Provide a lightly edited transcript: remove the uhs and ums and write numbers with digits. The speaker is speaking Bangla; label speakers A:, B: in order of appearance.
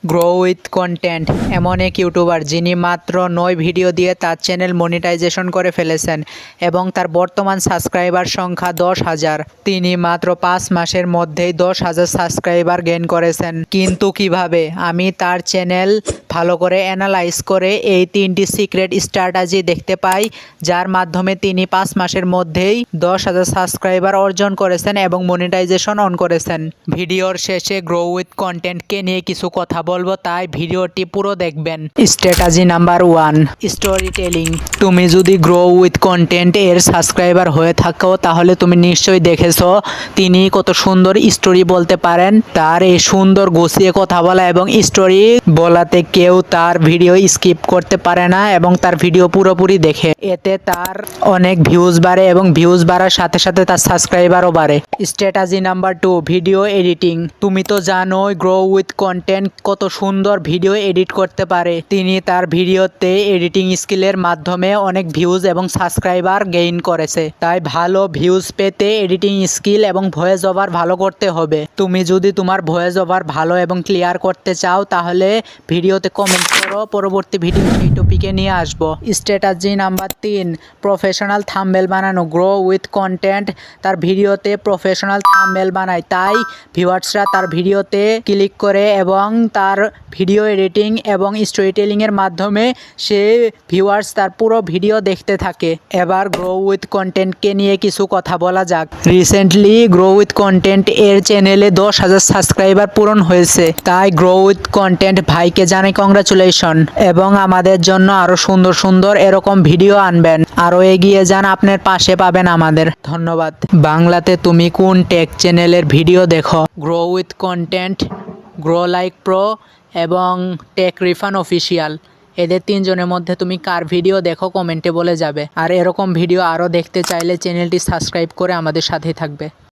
A: গ্রো উইথ কন্টেন্ট এমন এক ইউটিউবার যিনি মাত্র 9 ভিডিও দিয়ে তার চ্যানেল মনিটাইজেশন করে ফেলেছেন এবং তার বর্তমান সাবস্ক্রাইবার সংখ্যা 10,000। তিনি মাত্র 5 মাসের মধ্যেই 10,000 সাবস্ক্রাইবার গেইন করেছেন। কিন্তু কিভাবে? আমি তার চ্যানেল ভালো করে অ্যানালাইজ করে এই 3টি সিক্রেট স্ট্র্যাটেজি দেখতে পাই, যার মাধ্যমে তিনি 5 মাসের মধ্যেই 10,000 সাবস্ক্রাইবার অর্জন করেছেন এবং মনিটাইজেশন অন করেছেন। ভিডিওর শেষে গ্রো উইথ কন্টেন্টকে নিয়ে কিছু কথা বলবো, তাই ভিডিওটি পুরো দেখবেন। Strategy number 1, story telling. তুমি যদি গ্রো উইথ কন্টেন্ট এর সাবস্ক্রাইবার হয়ে থাকো তাহলে তুমি নিশ্চয়ই দেখেছো তিনি কত সুন্দর স্টোরি বলতে পারেন। তার এই সুন্দর গুছিয়ে কথা বলা এবং স্টোরি বলাতে কেউ তার ভিডিও স্কিপ করতে পারে না এবং তার ভিডিও পুরোপুরি দেখে। এতে তার অনেক ভিউজ বাড়ে এবং ভিউজ বাড়ার সাথে সাথে তার সাবস্ক্রাইবারও বাড়ে। Strategy number 2, video editing. তুমি তো জানোই গ্রো উইথ কন্টেন্ট কত সুন্দর ভিডিও এডিট করতে পারে। তিনি তার ভিডিওতে এডিটিং স্কিলের মাধ্যমে অনেক ভিউজ এবং সাবস্ক্রাইবার গেইন করেছে। তাই ভালো ভিউজ পেতে এডিটিং স্কিল এবং ভয়েস ওভার ভালো করতে হবে। তুমি যদি তোমার ভয়েস ওভার ভালো এবং ক্লিয়ার করতে চাও তাহলে ভিডিওতে কমেন্ট করো, পরবর্তী ভিডিও এই টপিকে নিয়ে আসবো। স্ট্র্যাটেজি নাম্বার 3, প্রফেশনাল থাম্বনেল বানানো। গ্রো উইথ কন্টেন্ট তার ভিডিওতে প্রফেশনাল থাম্বনেল বানায়, তাই ভিউয়ার্সরা তার ভিডিওতে ক্লিক করে এবং তার ভিডিও এডিটিং এবং স্টোরি টেলিং এর মাধ্যমে সে ভিউয়ার্স তার পুরো ভিডিও দেখতে থাকে। এবার গ্রো উইথ কন্টেন্টকে নিয়ে কিছু কথা বলা যাক। রিসেন্টলি গ্রো উইথ কন্টেন্ট এর চ্যানেলে 10,000 সাবস্ক্রাইবার পূরণ হয়েছে, তাই গ্রো উইথ কন্টেন্ট ভাইকে জানাই কংগ্রাচুলেশন এবং আমাদের জন্য আরো সুন্দর সুন্দর এরকম ভিডিও আনবেন। আরো এগিয়ে যান, আপনার পাশে পাবেন আমাদের। ধন্যবাদ। বাংলাতে তুমি কোন টেক চ্যানেলের ভিডিও দেখো? Grow with content, grow like pro এবং টেক রিফান অফিসিয়াল। এদের 3 জনের মধ্যে তুমি কার ভিডিও দেখো কমেন্টে বলে যাবে। আর এরকম ভিডিও আরও দেখতে চাইলে চ্যানেলটি সাবস্ক্রাইব করে আমাদের সাথেই থাকবে।